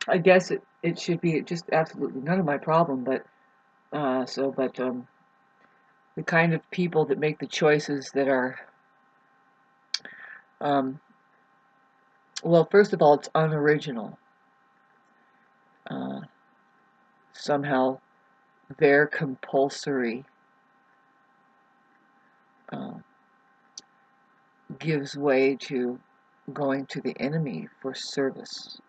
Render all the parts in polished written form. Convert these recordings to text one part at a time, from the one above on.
I guess it should be just absolutely none of my problem, but the kind of people that make the choices that are, um, well, first of all, it's unoriginal. Uh, Somehow their compulsory uh, gives way to going to the enemy for service,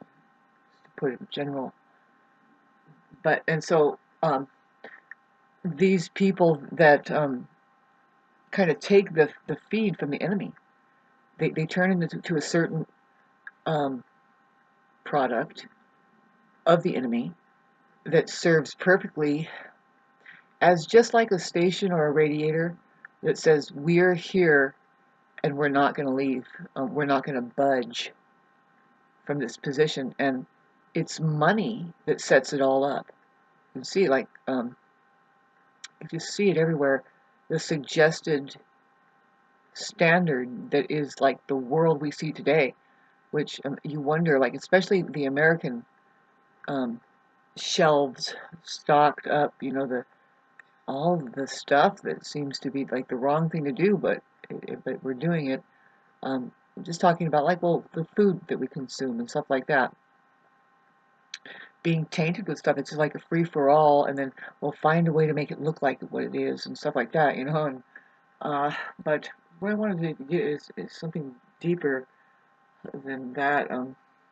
to put it in general. But and so these people that kind of take the feed from the enemy, they turn it into to a certain um, product of the enemy that serves perfectly as just like a station or a radiator that says we're here and we're not going to leave, we're not going to budge from this position, and it's money that sets it all up. You see, like if you see it everywhere, the suggested standard that is like the world we see today, which you wonder, like especially the American um, shelves stocked up, the all the stuff that seems to be like the wrong thing to do, but we're doing it. Um, just talking about like well the food that we consume and stuff like that being tainted with stuff. It's just like a free for all, and then we'll find a way to make it look like what it is and stuff like that, And uh, but what I wanted to get is something deeper than that.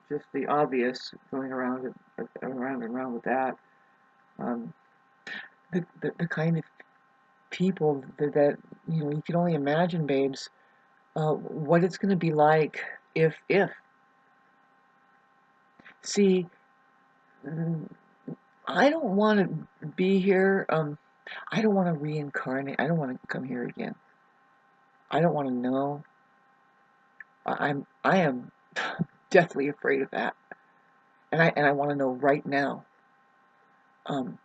Just the obvious going around and around with that. Um, the kind of people that you can only imagine, babes, what it's going to be like if see. mm, I don't want to be here. I don't want to reincarnate. I don't want to come here again. I don't want to know. I am deathly afraid of that, and I want to know right now um,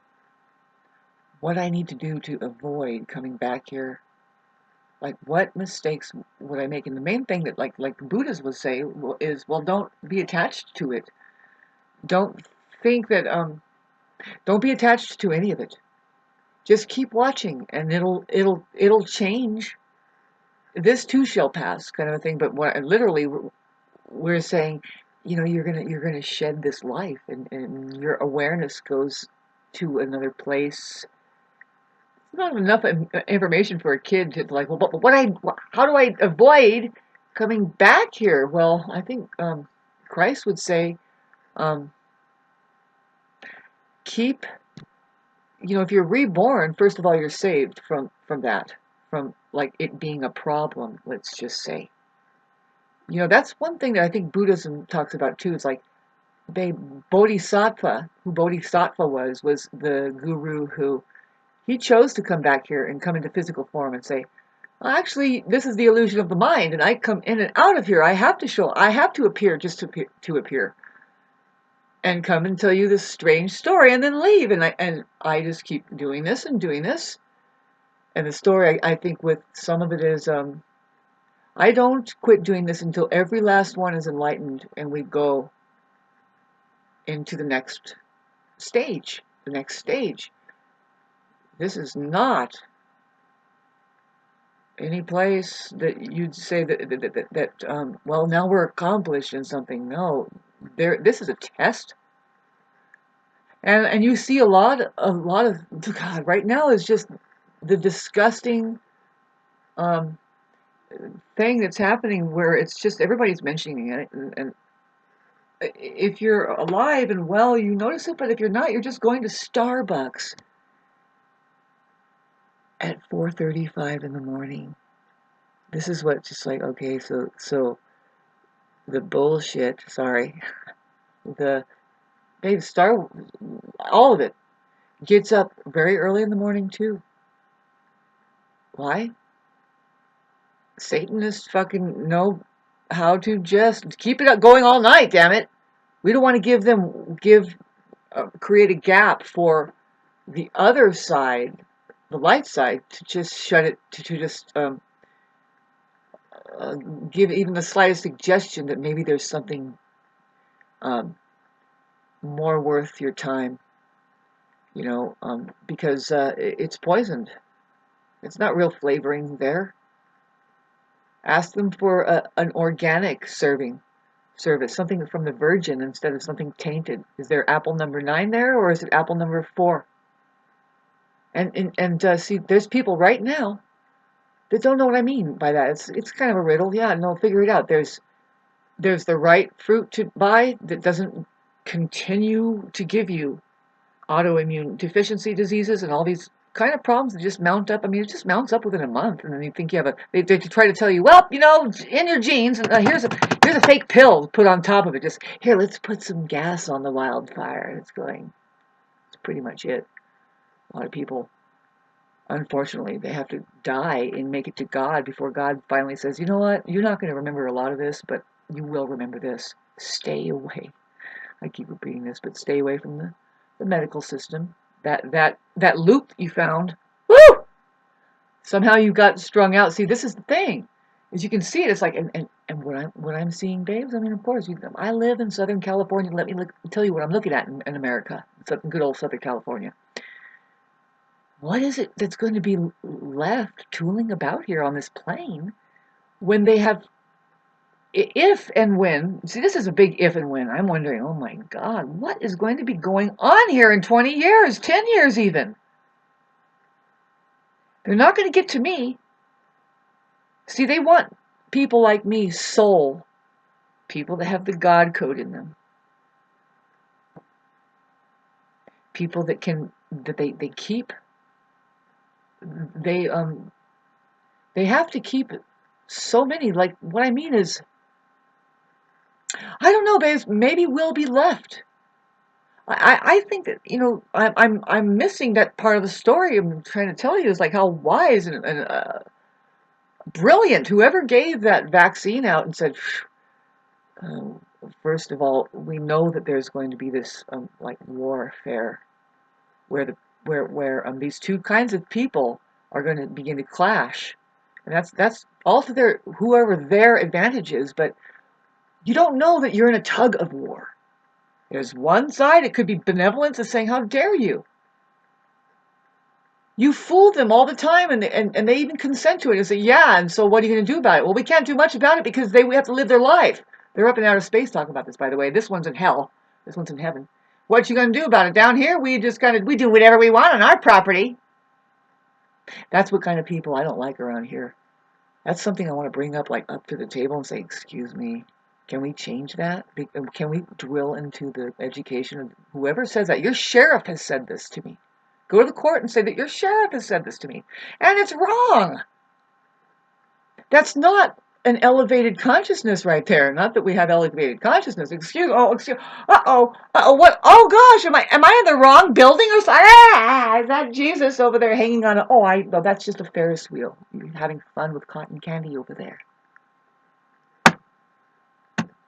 what I need to do to avoid coming back here. Like, what mistakes would I make? And the main thing that, like Buddhists would say, is, well, don't be attached to it. Don't think that. Don't be attached to any of it. Just keep watching, and it'll change. This too shall pass, kind of a thing. But what literally we're saying, you're gonna shed this life, and your awareness goes to another place. It's not enough information for a kid to like. Well, but how do I avoid coming back here? Well, I think Christ would say, um, keep. If you're reborn, first of all, you're saved from that, from like it being a problem. Let's just say. That's one thing that I think Buddhism talks about too. It's like they who Bodhisattva was the guru who he chose to come back here and come into physical form and say, "Well, actually, this is the illusion of the mind, and I come in and out of here. I have to appear just to appear, and come and tell you this strange story, and then leave. And I just keep doing this and doing this. And the story, I think, with some of it is, I don't quit doing this until every last one is enlightened, and we go into the next stage. The next stage. This is not any place that you'd say that well, now we're accomplished in something. No, this is a test, and you see a lot of God right now is just the disgusting um, thing that's happening where it's just everybody's mentioning it, and if you're alive and well, you notice it, but if you're not, you're just going to Starbucks at 4:35 in the morning. This is what just like okay, so the bullshit. Sorry, the babe star, all of it gets up very early in the morning too. Why? Satanists fucking know how to just keep it up going all night. Damn it! We don't want to create a gap for the other side, the light side, to just shut it to just uh, give even the slightest suggestion that maybe there's something um, more worth your time, because it's poisoned. It's not real flavoring there. Ask them for an organic service, something from the virgin instead of something tainted. Is there apple number 9 there, or is it apple number 4? And see, there's people right now that don't know what I mean by that. It's kind of a riddle. Yeah, no, figure it out. There's the right fruit to buy that doesn't continue to give you autoimmune deficiency diseases and all these kind of problems that just mount up. I mean, it just mounts up within a month, and then you think you have they try to tell you, well, in your genes, and here's a fake pill to put on top of it. Just here, let's put some gas on the wildfire. And it's going. It's pretty much it. A lot of people, unfortunately, they have to die and make it to God before God finally says, you know what, you're not going to remember a lot of this, but you will remember this. Stay away. I keep repeating this, but stay away from the medical system. That loop you found, woo! Somehow you got strung out. See, this is the thing. As you can see it, it's like, and what I'm seeing, babes, I mean, of course, I live in Southern California. Let me tell you what I'm looking at in America. Good old Southern California. What is it that's going to be left tooling about here on this plane when they have, if and when, see, this is a big if and when. I'm wondering, oh my God, what is going to be going on here in 20 years, 10 years even? They're not going to get to me. See, they want people like me, soul, people that have the God code in them, people that they keep, they have to keep so many. Like, what I mean is, I don't know, babes, maybe we'll be left. I think that, I'm missing that part of the story I'm trying to tell you, is like how wise and brilliant whoever gave that vaccine out and said, first of all, we know that there's going to be this like warfare where these two kinds of people are going to begin to clash, and that's all to whoever their advantage is, but you don't know that you're in a tug of war. There's one side, it could be benevolence, is saying, how dare you? You fool them all the time, and they even consent to it and say, yeah, and so what are you going to do about it? Well, we can't do much about it because we have to live their life. They're up in outer space talking about this, by the way. This one's in hell. This one's in heaven. What you going to do about it? Down here, we do whatever we want on our property. That's what kind of people I don't like around here. That's something I want to bring up, like up to the table and say, excuse me, can we change that? Can we drill into the education of whoever says that? Your sheriff has said this to me. Go to the court and say that your sheriff has said this to me. And it's wrong. That's not an elevated consciousness right there. Not that we have elevated consciousness. What? Oh gosh, am I in the wrong building or something? Is that Jesus over there hanging on no, that's just a Ferris wheel. You're having fun with cotton candy over there.